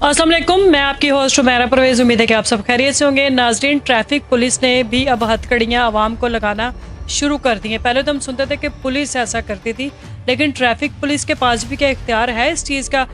अस्सलाम वालेकुम, मैं आपकी होस्ट हुमैरा परवेज़। उम्मीद है कि आप सब खैरियत से होंगे। नाज़रीन, ट्रैफिक पुलिस ने भी अब हथकड़ियाँ आवाम को लगाना शुरू कर दी हैं। पहले तो हम सुनते थे कि पुलिस ऐसा करती थी, लेकिन ट्रैफिक पुलिस के पास भी क्या इख्तियार है इस चीज़ का?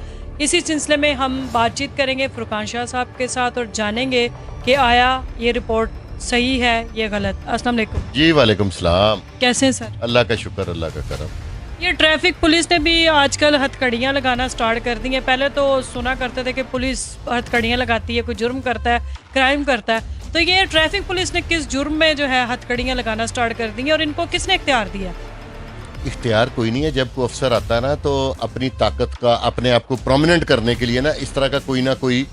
इसी सिलसिले में हम बातचीत करेंगे फुरकान शाह साहब के साथ और जानेंगे कि आया ये रिपोर्ट सही है या गलत। अस्सलाम वालेकुम। जी वालेकुम सलाम। कैसे हैं सर? अल्लाह का शुक्र, अल्लाह का करम। ये ट्रैफिक पुलिस ने भी आजकल हथकड़ियाँ लगाना स्टार्ट कर दी हैं। पहले तो सुना करते थे कि पुलिस हथकड़ियाँ लगाती है, कोई जुर्म करता है, क्राइम करता है, तो ये ट्रैफिक पुलिस ने किस जुर्म में जो है हथकड़ियाँ लगाना स्टार्ट कर दी हैं और इनको किसने इख्तियार दिया? इख्तियार कोई नहीं है। जब कोई अफसर आता है ना, तो अपनी ताकत का, अपने आप को प्रोमिनेंट करने के लिए ना, इस तरह का कोई ना कोई,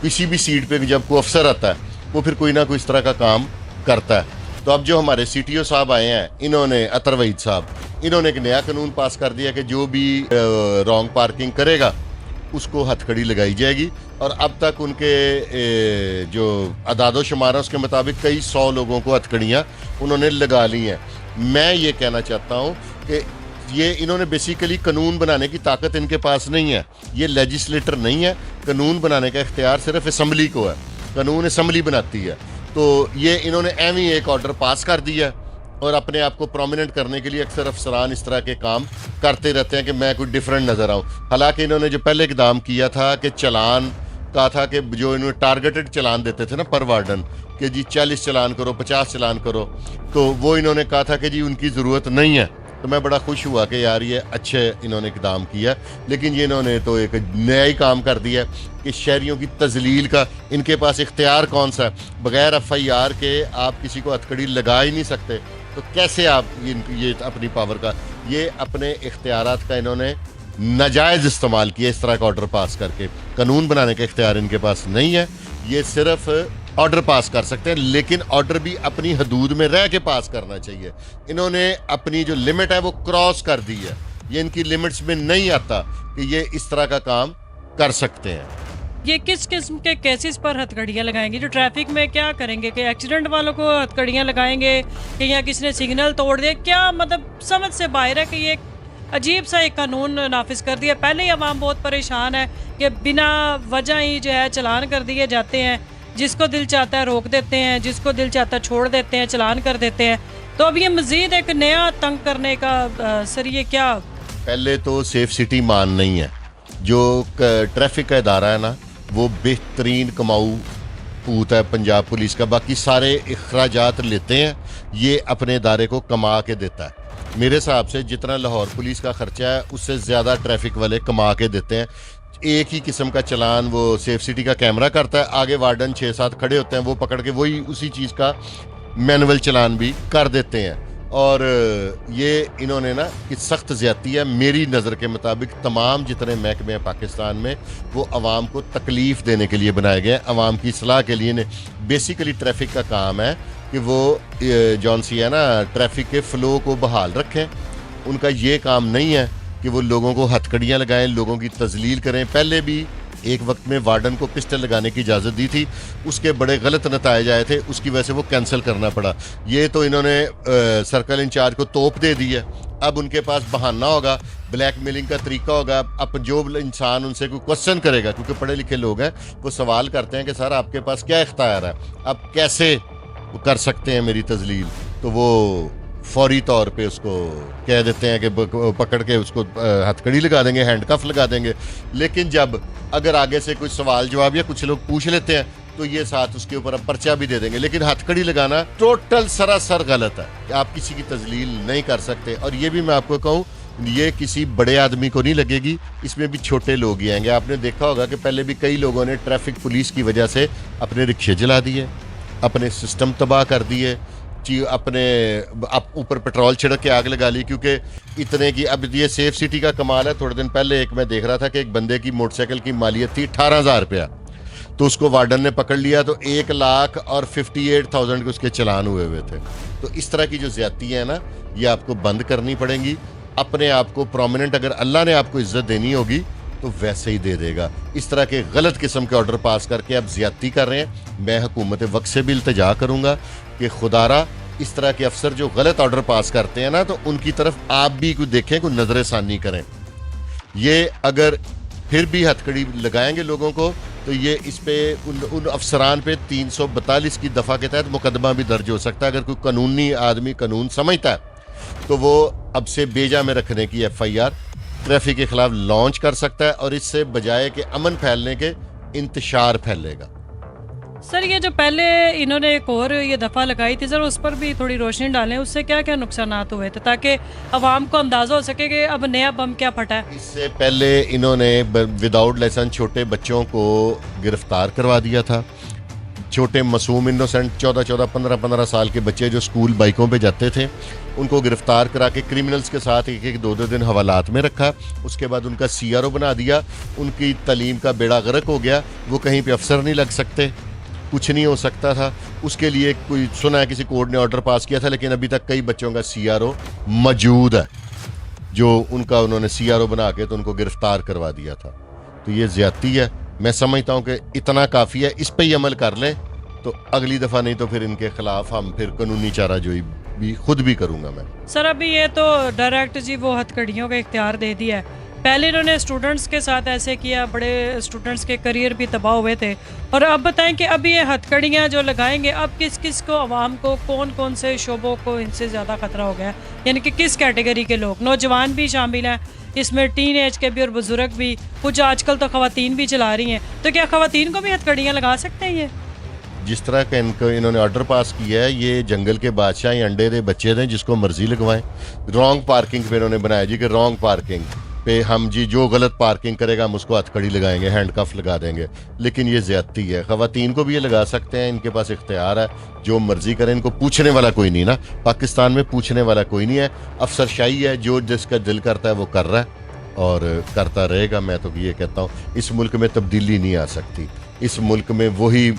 किसी भी सीट पे जब कोई अफसर आता है वो फिर कोई ना कोई इस तरह का काम करता है। तो अब जो हमारे CTO साहब आए हैं, इन्होंने, अतर वहीद साहब, इन्होंने एक नया कानून पास कर दिया कि जो भी रॉन्ग पार्किंग करेगा उसको हथकड़ी लगाई जाएगी। और अब तक उनके जो अदादो शुमार है उसके मुताबिक कई 100 लोगों को हथकड़ियाँ उन्होंने लगा ली हैं। मैं ये कहना चाहता हूँ कि ये इन्होंने बेसिकली कानून बनाने की ताकत इनके पास नहीं है। ये लेजिस्लेटर नहीं है। कानून बनाने का इख्तियार सिर्फ असम्बली को है। कानून असम्बली बनाती है। तो ये इन्होंने एवं एक ऑर्डर पास कर दिया और अपने आप को प्रोमिनेंट करने के लिए अक्सर अफसरान इस तरह के काम करते रहते हैं कि मैं कोई डिफरेंट नज़र आऊँ। हालांकि इन्होंने जो पहले इकदाम किया था कि चलान कहा था कि जो इन्होंने टारगेटेड चलान देते थे ना पर वार्डन, कि जी 40 चलान करो, 50 चलान करो, तो वो इन्होंने कहा था कि जी उनकी ज़रूरत नहीं है। तो मैं बड़ा खुश हुआ कि यार ये अच्छे इन्होंने इकदाम किया। लेकिन ये इन्होंने तो एक नया ही काम कर दिया कि शहरियों की तजलील का इनके पास इख्तियार कौन सा है? बग़ैर FIR के आप किसी को हथकड़ी लगा ही नहीं सकते। तो कैसे आप ये अपनी पावर का, ये अपने इख्तियारात का इन्होंने नाजायज़ इस्तेमाल किया इस तरह का ऑर्डर पास करके। कानून बनाने का इख्तियार इनके पास नहीं है। ये सिर्फ ऑर्डर पास कर सकते हैं, लेकिन ऑर्डर भी अपनी हदूद में रह के पास करना चाहिए। इन्होंने अपनी जो लिमिट है वो क्रॉस कर दी है। ये इनकी लिमिट्स में नहीं आता कि ये इस तरह का काम कर सकते हैं। ये किस किस्म के केसेस पर हथकड़ियाँ लगाएंगे? जो ट्रैफिक में क्या करेंगे कि एक्सीडेंट वालों को हथकड़ियाँ लगाएंगे कि या किसी ने सिग्नल तोड़ दिया? क्या मतलब समझ से बाहर है कि ये अजीब सा एक कानून नाफिज कर दिया। पहले ही अवाम बहुत परेशान है कि बिना वजह ही जो है चलान कर दिए जाते हैं। जिसको दिल चाहता है रोक देते हैं, जिसको दिल चाहता है छोड़ देते हैं, चलान कर देते हैं। तो अब ये मज़ीद एक नया तंग करने का सर ये क्या? पहले तो सेफ सिटी मान नहीं है। जो ट्रैफिक का इदारा है ना, वो बेहतरीन कमाऊ पूत है पंजाब पुलिस का। बाकी सारे अखराजात लेते हैं, ये अपने इदारे को कमा के देता है। मेरे हिसाब से जितना लाहौर पुलिस का खर्चा है उससे ज़्यादा ट्रैफिक वाले कमा के देते हैं। एक ही किस्म का चलान वो सेफ सिटी का कैमरा करता है, आगे वार्डन 6-7 खड़े होते हैं, वो पकड़ के वही उसी चीज़ का मैनुअल चलान भी कर देते हैं। और ये इन्होंने ना कि सख्त ज़्यादती है मेरी नज़र के मुताबिक। तमाम जितने महकमे हैं पाकिस्तान में वो आवाम को तकलीफ़ देने के लिए बनाए गए हैं, आवाम की इस्लाह के लिए। बेसिकली ट्रैफिक का काम है कि वो जौन सी है ना, ट्रैफिक के फ़्लो को बहाल रखें। उनका ये काम नहीं है कि वो लोगों को हथकड़ियाँ लगाएं, लोगों की तजलील करें। पहले भी एक वक्त में वार्डन को पिस्टल लगाने की इजाज़त दी थी, उसके बड़े गलत नताइज आए थे, उसकी वजह से वो कैंसिल करना पड़ा। ये तो इन्होंने सर्कल इंचार्ज को तोप दे दी है। अब उनके पास बहाना होगा, ब्लैक मेलिंग का तरीका होगा। अब जो इंसान उनसे कोई क्वेश्चन करेगा, क्योंकि पढ़े लिखे लोग हैं, वो सवाल करते हैं कि सर आपके पास क्या इख्तियार है, आप कैसे कर सकते हैं मेरी तजलील? तो वो फौरी तौर पे उसको कह देते हैं कि पकड़ के उसको हथकड़ी लगा देंगे, हैंडकफ लगा देंगे। लेकिन जब अगर आगे से कोई सवाल जवाब या कुछ लोग पूछ लेते हैं तो ये साथ उसके ऊपर अब पर्चा भी दे देंगे। लेकिन हथकड़ी लगाना टोटल सरासर गलत है। आप किसी की तजलील नहीं कर सकते। और ये भी मैं आपको कहूँ, ये किसी बड़े आदमी को नहीं लगेगी, इसमें भी छोटे लोग ही आएंगे। आपने देखा होगा कि पहले भी कई लोगों ने ट्रैफिक पुलिस की वजह से अपने रिक्शे जला दिए, अपने सिस्टम तबाह कर दिए, अपने ऊपर पेट्रोल छिड़क के आग लगा ली। क्योंकि इतने की अब ये सेफ सिटी का कमाल है। थोड़े दिन पहले एक मैं देख रहा था कि एक बंदे की मोटरसाइकिल की मालियत थी 18,000 रुपया, तो उसको वार्डन ने पकड़ लिया तो 1,58,000 के उसके चलान हुए थे। तो इस तरह की जो ज़्यादती है ना, ये आपको बंद करनी पड़ेंगी। अपने आप को प्रोमिनेंट, अगर अल्लाह ने आपको इज्जत देनी होगी तो वैसे ही दे देगा। इस तरह के गलत किस्म के ऑर्डर पास करके आप ज़्यादती कर रहे हैं। मैं हुकूमत वक्त से भी इल्तिजा करूँगा कि खुदारा इस तरह के अफसर जो गलत ऑर्डर पास करते हैं ना, तो उनकी तरफ आप भी कोई देखें, कोई नज़र सानी करें। ये अगर फिर भी हथकड़ी लगाएंगे लोगों को تو یہ اس پہ ان افسران پہ 342 کی دفعہ کے تحت مقدمہ بھی درج ہو سکتا ہے. اگر کوئی قانونی آدمی قانون سمجھتا ہے تو وہ اب سے بیجا میں رکھنے کی FIR ٹریفک کے خلاف لانچ کر سکتا ہے, اور اس سے بجائے کہ امن پھیلنے کے انتشار پھیلے گا. سر یہ جو پہلے انہوں نے ایک اور یہ دفعہ لگائی تھی سر, اس پر بھی تھوڑی روشنی ڈالیں, اس سے کیا کیا نقصانات ہوئے تھے تاکہ عوام کو اندازہ ہو سکے کہ اب نیا بم کیا پھٹا ہے. اس سے پہلے انہوں نے وداؤٹ لائسنس چھوٹے بچوں کو گرفتار کروا دیا تھا. چھوٹے معصوم انوسنٹ 14 15 سال کے بچے جو سکول بائکوں پہ جاتے تھے, ان کو گرفتار کرا کے کرمنلز کے ساتھ 1-2 دن حوالات میں رکھا. اس کے بعد ان کا CRO بنا دیا. ان کی تعلیم کا بیڑا غرق ہو گیا. وہ کہیں پہ افسر نہیں لگ سکتے, کچھ نہیں ہو سکتا تھا. اس کے لیے کوئی سنا ہے کسی کورٹ نے آرڈر پاس کیا تھا, لیکن ابھی تک کئی بچوں کا CRO موجود ہے جو ان کا انہوں نے CRO بنا کے تو ان کو گرفتار کروا دیا تھا. تو یہ زیادتی ہے. میں سمجھتا ہوں کہ اتنا کافی ہے, اس پہ ہی عمل کر لیں تو اگلی دفعہ نہیں تو پھر ان کے خلاف ہم پھر قانونی چارہ جوئی بھی خود بھی کروں گا میں. سر ابھی یہ تو ڈائریکٹ جی وہ ہتھ کڑیوں کا اختیار دے دیا ہے. پہلے انہوں نے اسٹوڈنٹس کے ساتھ ایسے کیا, بڑے اسٹوڈنٹس کے کریئر بھی تباہ ہوئے تھے. اور اب بتائیں کہ اب یہ ہتھ کڑیاں جو لگائیں گے, اب کس کس کو, عوام کو, کون سے شعبوں کو ان سے زیادہ خطرہ ہو گیا, یعنی کہ کس کیٹیگری کے لوگ؟ نوجوان بھی شامل ہیں اس میں, ٹین ایج کے بھی اور بزرگ بھی, کچھ آج کل تو خواتین بھی چلا رہی ہیں. تو کیا خواتین کو بھی ہتھ کڑیاں لگا سکتے ہیں یہ؟ جس طرح کا انہوں نے آرڈر پاس کیا ہے, یہ جنگل کے بادشاہ یا انڈے دے بچے تھے, جس کو مرضی لگوائیں. رانگ پارکنگ پہ انہوں نے بنایا جی کہ رانگ پارکنگ پہ ہم جی جو غلط پارکنگ کرے گا ہم اس کو ہتھ کڑی لگائیں گے, ہینڈ کف لگا دیں گے. لیکن یہ زیادتی ہے. خواتین کو بھی یہ لگا سکتے ہیں, ان کے پاس اختیار ہے, جو مرضی کریں. ان کو پوچھنے والا کوئی نہیں نا, پاکستان میں پوچھنے والا کوئی نہیں ہے. افسر شاہی ہے, جو جس کا دل کرتا ہے وہ کر رہا ہے اور کرتا رہے گا. میں تو یہ کہتا ہوں اس ملک میں تبدیلی نہیں آ سکتی. اس ملک میں وہی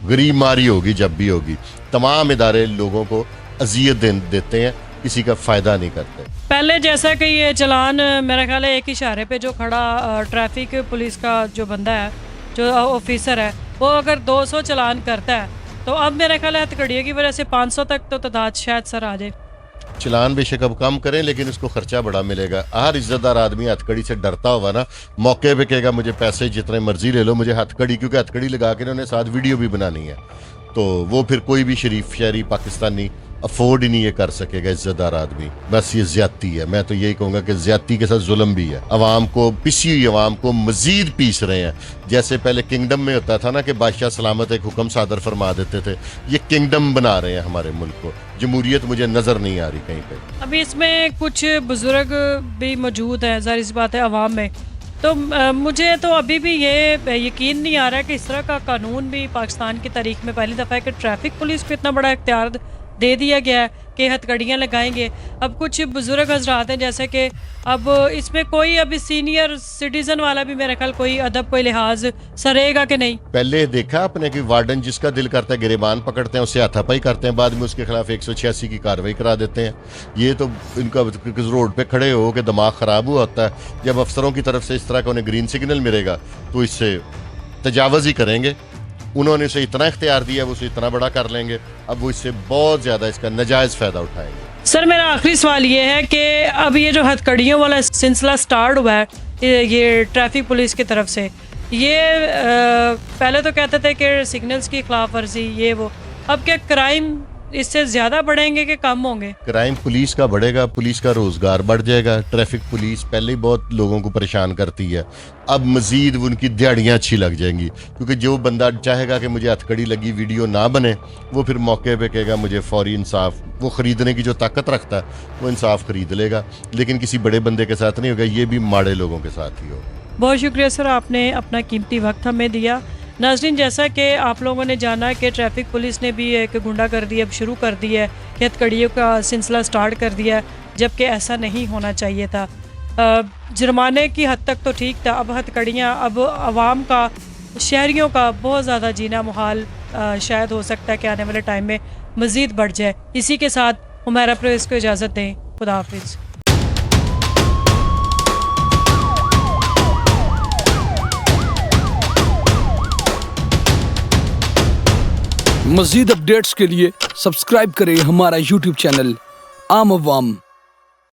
غریب ماری ہوگی جب بھی ہوگی. تمام ادارے لوگوں کو اذیت دیتے ہیں, کسی کا فائدہ نہیں کرتے. پہلے جیسا کہ یہ چلان میرا خیال ہے ایک اشارے پہ جو کھڑا ٹریفک پولیس کا جو بندہ ہے, جو آفیسر ہے, وہ اگر 200 چلان کرتا ہے تو اب میرا خیال ہے ہتھ کڑیوں کی وجہ سے 500 تک تو تعداد شاید سر آ جائے. چلان بے شک اب کم کریں, لیکن اس کو خرچہ بڑا ملے گا. ہر عزت دار آدمی ہتھ کڑی سے ڈرتا ہوگا نا, موقع پہ کہے گا مجھے پیسے جتنے مرضی لے لو, مجھے ہتھ کڑی, کیونکہ ہتھ کڑی لگا کے انہوں نے ساتھ ویڈیو بھی بنانی ہے. تو وہ پھر کوئی بھی شریف شہری پاکستانی افورڈ ہی نہیں یہ کر سکے گا, عزت دار آدمی. بس یہ زیادتی ہے. میں تو یہی کہوں گا کہ زیادتی کے ساتھ ظلم بھی ہے. عوام کو, پسی ہوئی عوام کو مزید پیس رہے ہیں. جیسے پہلے کنگڈم میں ہوتا تھا نا کہ بادشاہ سلامت ایک حکم صادر فرما دیتے تھے, یہ کنگڈم بنا رہے ہیں ہمارے ملک کو. جمہوریت مجھے نظر نہیں آ رہی کہیں پہ. ابھی اس میں کچھ بزرگ بھی موجود ہیں, ظاہر سی بات ہے عوام میں. تو مجھے تو ابھی بھی یہ یقین نہیں آ رہا ہے کہ اس طرح کا قانون بھی پاکستان کی تاریخ میں پہلی دفعہ ہے کہ ٹریفک پولیس کو اتنا بڑا اختیار دے دیا گیا ہے کہ ہتھ کڑیاں لگائیں گے. اب کچھ بزرگ حضرات ہیں جیسے کہ اب اس میں کوئی ابھی سینئر سٹیزن والا بھی میرا خیال کوئی ادب کوئی لحاظ سرے گا کہ نہیں. پہلے دیکھا آپ نے کہ وارڈن جس کا دل کرتا ہے گریبان پکڑتے ہیں, اسے ہاتھا پائی کرتے ہیں, بعد میں اس کے خلاف 186 کی کارروائی کرا دیتے ہیں. یہ تو ان کا روڈ پہ کھڑے ہو کے دماغ خراب ہوا ہوتا ہے. جب افسروں کی طرف سے اس طرح کا انہیں گرین سگنل ملے گا تو اس سے تجاوز ہی کریں گے. انہوں نے اسے اتنا اختیار دیا, وہ اسے اتنا بڑا کر لیں گے. اب وہ اس سے بہت زیادہ اس کا ناجائز فائدہ اٹھائیں گے. سر میرا آخری سوال یہ ہے کہ اب یہ جو ہتھ کڑیوں والا سلسلہ سٹارٹ ہوا ہے یہ ٹریفک پولیس کی طرف سے, یہ پہلے تو کہتے تھے کہ سگنلز کی خلاف ورزی یہ وہ, اب کیا کرائم اس سے زیادہ بڑھیں گے کہ کم ہوں گے؟ کرائم پولیس کا بڑھے گا, پولیس کا روزگار بڑھ جائے گا. ٹریفک پولیس پہلے ہی بہت لوگوں کو پریشان کرتی ہے, اب مزید ان کی دیہڑیاں اچھی لگ جائیں گی. کیونکہ جو بندہ چاہے گا کہ مجھے ہتھ کڑی لگی ویڈیو نہ بنے, وہ پھر موقع پہ کہے گا مجھے فوری انصاف. وہ خریدنے کی جو طاقت رکھتا ہے وہ انصاف خرید لے گا, لیکن کسی بڑے بندے کے ساتھ نہیں ہوگا. یہ بھی ماڑے لوگوں کے ساتھ ہی ہوگا. بہت شکریہ سر, آپ نے اپنا قیمتی وقت ہمیں دیا. ناظرین, جیسا کہ آپ لوگوں نے جانا کہ ٹریفک پولیس نے بھی ایک گنڈا گردی اب شروع کر دی ہے, کہ ہتھ کڑیوں کا سلسلہ سٹارٹ کر دیا ہے, جبکہ ایسا نہیں ہونا چاہیے تھا. جرمانے کی حد تک تو ٹھیک تھا, اب ہتھ کڑیاں اب عوام کا, شہریوں کا بہت زیادہ جینا محال شاید ہو سکتا ہے کہ آنے والے ٹائم میں مزید بڑھ جائے. اسی کے ساتھ ہمارا پرویز کو اجازت دیں. خدا حافظ. مزید اپڈیٹس کے لیے سبسکرائب کریں ہمارا YouTube چینل عام عوام.